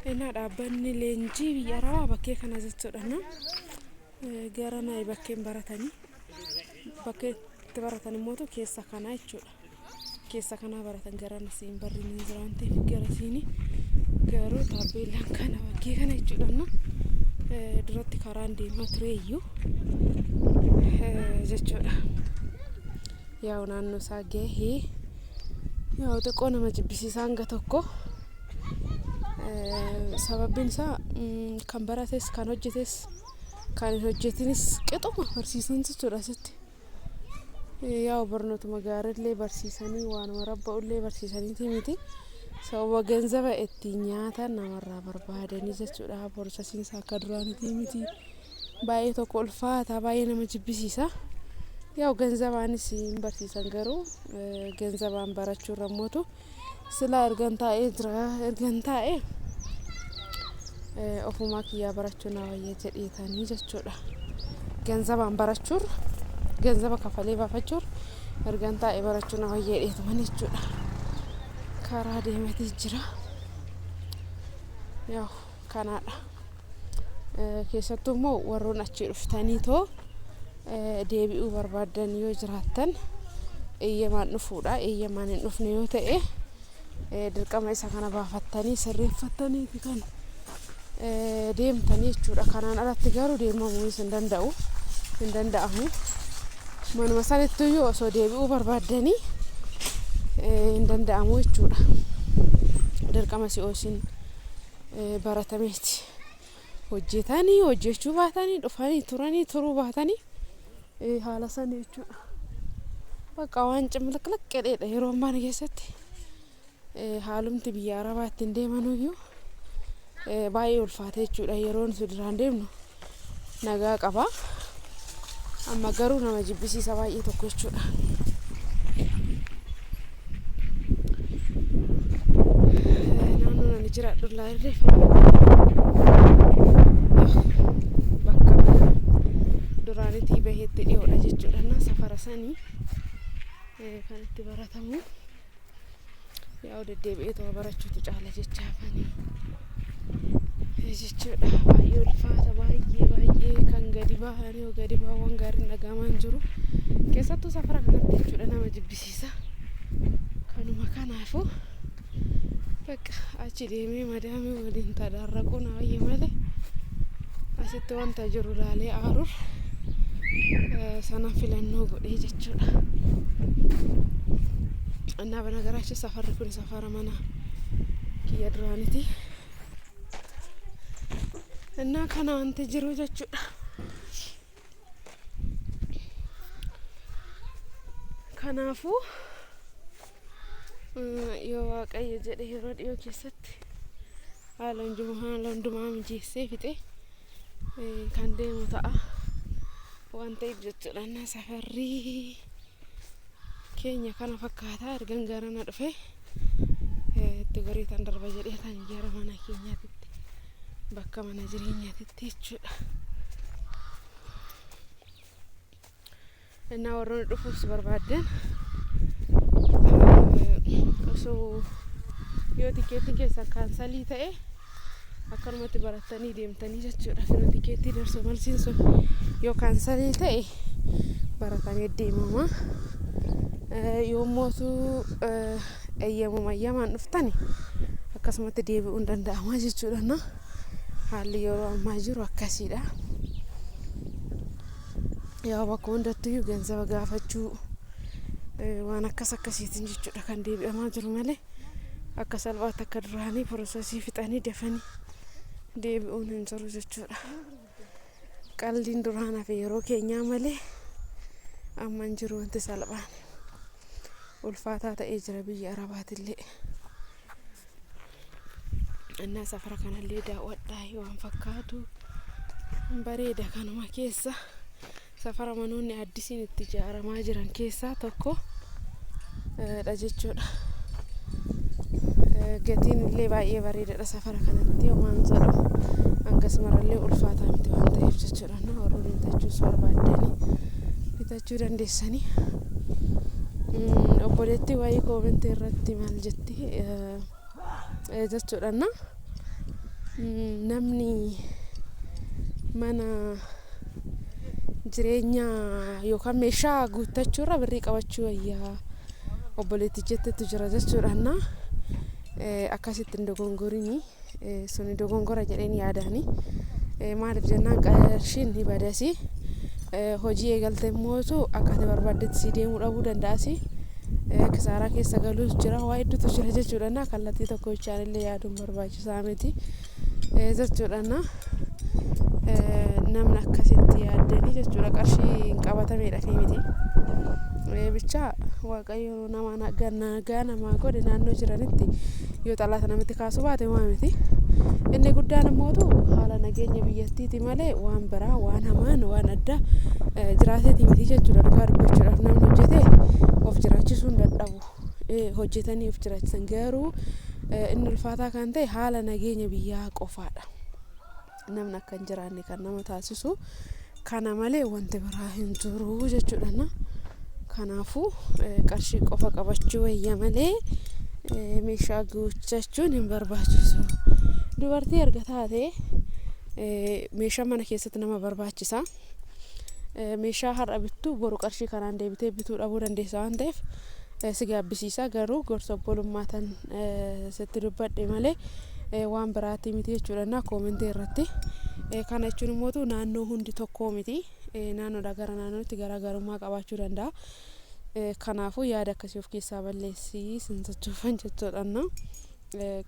Ina dhaabbanni leenjii biyya Arabaa bakkee kana jechuudha. Gara nayi bakkeen baratanii bakkee itti baratan immoo keessa kana jechuudha. Keessa kana baratan gara nasiin barri ni jiraante gara siini garuu taabbeellaan kana bakkee kana jechuudha. Duratti karaan deemaa tureeyyuu jechuudha. Yaa naannoo isaa gahee yaa xiqqoo nama jibbisiisaa hanga tokko sababbiin isaa kan barates kan hojjetes kan hin hojjetinis qixuma barsiisan jechuudha sitti. Yaa barnootuma gaariillee barsiisanii waan warabba'ullee barsiisanii miti sababa ganzaba itti nyaatan namarraa barbaadanii jechuudha. Borsasiinsa akka duraanitii miti baay'ee tokko ulfaata baay'ee nama jibbisiisa. Yaa ganzabaanis hin barsiisan garuu ganzabaan barachuu rammootu sila ergan taa'ee ofuma kiyyaa barachuu na wayya jedheetanii jechuudha. Ganzabaan barachuun ganzaba kafalee baafachuun ergan taa'ee barachuu na wayya jedheetanii jechuudha. Karaa deematee jira. Yaa kanaadha. Keessattuu immoo warroon achi dhuftanii too deebi'uu barbaadan yoo jiraattan eeyyamaan dhufuudha. Eeyyamaan hin dhufne yoo ta'e dirqama isa kana baafattanii sirreeffattanii kan deemtanii jechuudha. Kanaan alatti garuu deemamuu hin danda'amu. Manuma sanatti osoo deebi'uu barbaadanii hin danda'amu jechuudha. Dirqama si'oosin baratameeti. Hojjetanii hojjechuu baatanii dhufanii turuu baatanii haala sana jechuudha. Bakka waan cimilaqlaq qedheedha yeroo ammaa keessatti haalumti biyya Arabaatti hin deemanuyyuu baay'ee ulfaata jechuudha. Yeroon duraan deemnu nagaa qaba. Amma garuu nama jibbisiisa baay'ee tokko jechuudha. Naannoo ani jiraadhu laallee bakka mana duraanitii baheetti dhiyoodha jechuudha. Safara sanii kan itti baratamu yaa deddeebi'ee too barachuutu caala jechaafanii jechuudha. Baay'ee ulfaata baay'ee kan gadi baawwan gaariin dhagahamaan jiru keessattuu safara kanatti jechuudha. Nama jibbisiisa. Kanuma kanaafuu bakka achi deemee madaamii waliin tadaarraquu na wayya malee asitti wanta jiru laalee aaruuf sana filannoo godhee jechuudha. እና በነገራችን ሰፈር ኩን ሰፈር መና kiyya duraaniti እና kana wanti jiru jechuudha. Kanaafuu yoo waaqayyo jedhe yeroo dhiyoo keessatti haala hundumaa mijeessee fixe kan deemu ta'a waan ta'eef jechuudha. Safarri keenya kana fakkaata ergan garana dhufe itti goriitan darba jedheetan gara mana keenyaatti bakka mana jireenyaatti jechuudha. እና warroon dhufuus barbaadan osoo yoo tikeetiin keessan kaansalii ta'e akkanumatti barattanii deemtanii jechuudha. Firoo tikeetii darsoo malsiin sun yoo kaansalii ta'e baratanii deemama. Yoo mootu eeyyamaan dhuftani akkasumatti deebi'uu hin danda'ama jechuudha. Haalli yeroo ammaa jiru akkasiidha. Yaa bakka hundattuu ganzaba gaafachuu waan akkasiitiin jechuudha kan deebi'amaa jiru malee akka salphaatti akka duraanii piroosesii fixanii dafanii deebi'uun hin jiru jechuudha. Qalliin duraan hafe yeroo keenyaa malee amma hin jiru wanti salphaan ulfaataa ta'ee jira biyya Arabaatillee. Innaa safara kanallee daawwadhaa waan fakkaatu bareeda kanuma keessa. Safara manoonni addisiin itti ijaaramaa jiran keessaa tokko dha jechuudha. Gatiin illee baay'ee bareedaadha safara kanatti waan jedhamu hangas marallee ulfaataa miti waan ta'eef jechuudha. Warroon bitachuus barbaadanii bitachuu dandeessanii. Obboleettii waa'ee koomentii irratti maal jetti jechuudha. namni mana jireenyaa yookaan meeshaa guuttachuurra birrii qabachuu wayyaa obboleetti jettetu jira jechuudhaana akkasittiin dogongorinii suni dogongora jedheen yaadani maaliif jennaan qarshiin ni badasi hojii eegaltee mootu akkaataa barbaaddetti si deemuu dhabuu danda'asi kisaaraa keessa galuus jira waa hedduutu jira jechuudhaana kallattii tokko bichaan illee yaaduun barbaachisaa miti jechuudhaana namni akkasitti yaaddanii jechuudha qarshii hin qabatameedha fi miti bicha waaqayyo nama nagaa namaa godhe naannoo jiranitti yoo xalaata namatti kaasuu baate waa miti inni guddaan mootu haala nageenya biyyattiiti malee waan biraa waan hamaan waan adda jiraateeti miti jechuudha dhugaa dubbachuudhaaf namni hojjetee of jiraachisuun dadhabu hojjetanii of jiraachisan garuu inni ulfaataa kan ta'e haala nageenya biyyaa qofaadha namni akka hin jiraanne kan nama taasisu kana malee wanti biraa hin jiru jechuudha kanaafuu qarshii qofa qabachuu wayya malee meeshaa guuttachuun hin barbaachisu dubartii erga taate meeshaa mana keessatti nama barbaachisa meeshaa har'a bittu boru qarshii kanaan deebitee bituu dhabuu dandeessa waan ta'eef si gaabbisiisa garuu gorsa obbolummaatan sitti dubbadhe malee waan biraatti miti jechuudha koomentii irratti kana jechuun immoo naannoo hundi tokko miti naannoodhaa gara naannootti garaagarummaa qabaachuu danda'a kanaafuu yaada akkasii of keessaa balleessii sinsachuufan jechuudha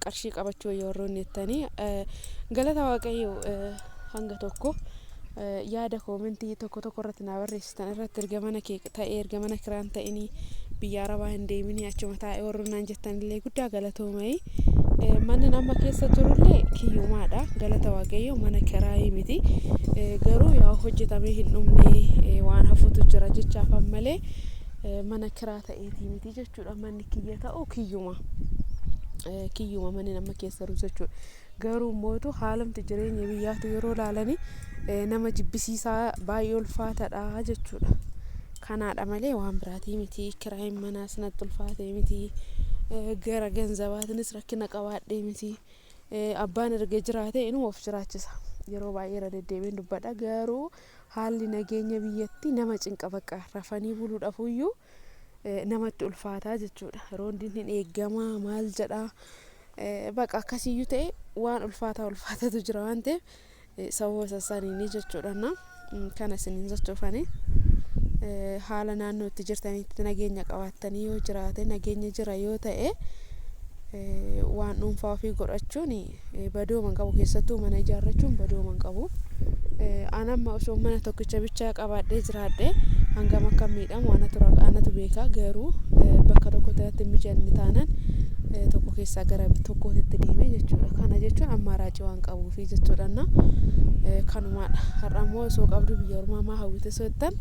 qarshii qabachuu yerroonni jettanii galata waaqayyo hanga tokko yaada koomentii tokko irratti na barreessitan irratti ergamana kee ta'ee ergamana kiraan ta'inii biyya arabaa hin deemini achuma taa'ee warroonnaan jettan illee guddaa galatoomai manni nama keessa jirullee kiyyumaadha galata waaqayyo mana kiraayii miti garuu yaa hojjetamee hin dhumne waan hafuutu jira jechaaf ammalee mana kiraa ta'eeti miti jechuudha manni kiyya ta'u kiyyuma manni nama keessa jiru jechuudha garuu mootu haalamti jireenya biyyaatu yeroo laalanii nama jibbisiisaa baay'ee ulfaataadha jechuudha kanaadha malee waan biraatii miti kiraayin manaa sanatti ulfaatee miti gara ganzabaatinis rakkina qabaadhee miti abbaan erga jiraate inuu of jiraachisa yeroo baay'ee irra deddeebiin dubbadha garuu haalli nageenya biyyatti nama cinqa bakka rafanii buluudhaafuyyuu namatti ulfaataa jechuudha roondiin hin eegama maal jedha bakka akkasiyyuu ta'e waan ulfaatatu jira waan ta'eef sababa sassaniini jechuudha kana isiniin jechuufanii haala naannootti jirtanitti nageenya qabaattanii yoo jiraate nageenya jira yoo ta'e waan dhuunfaa ofii godhachuun badooman qabu keessattuu mana ijaarrachuun badooman qabu anamma osoo mana tokkicha bichaa qabaadhee jiraadhe hangam akka miidhamu anatu beeka garuu bakka tokkotti mijanni taanan tokko keessaa gara tokkootti deeme jechuudha kana jechuun ammaaraacii waan qabuufi jechuudha kanumaadha har'a immoo osoo qabdu biyya ormaa maa hawwite soottan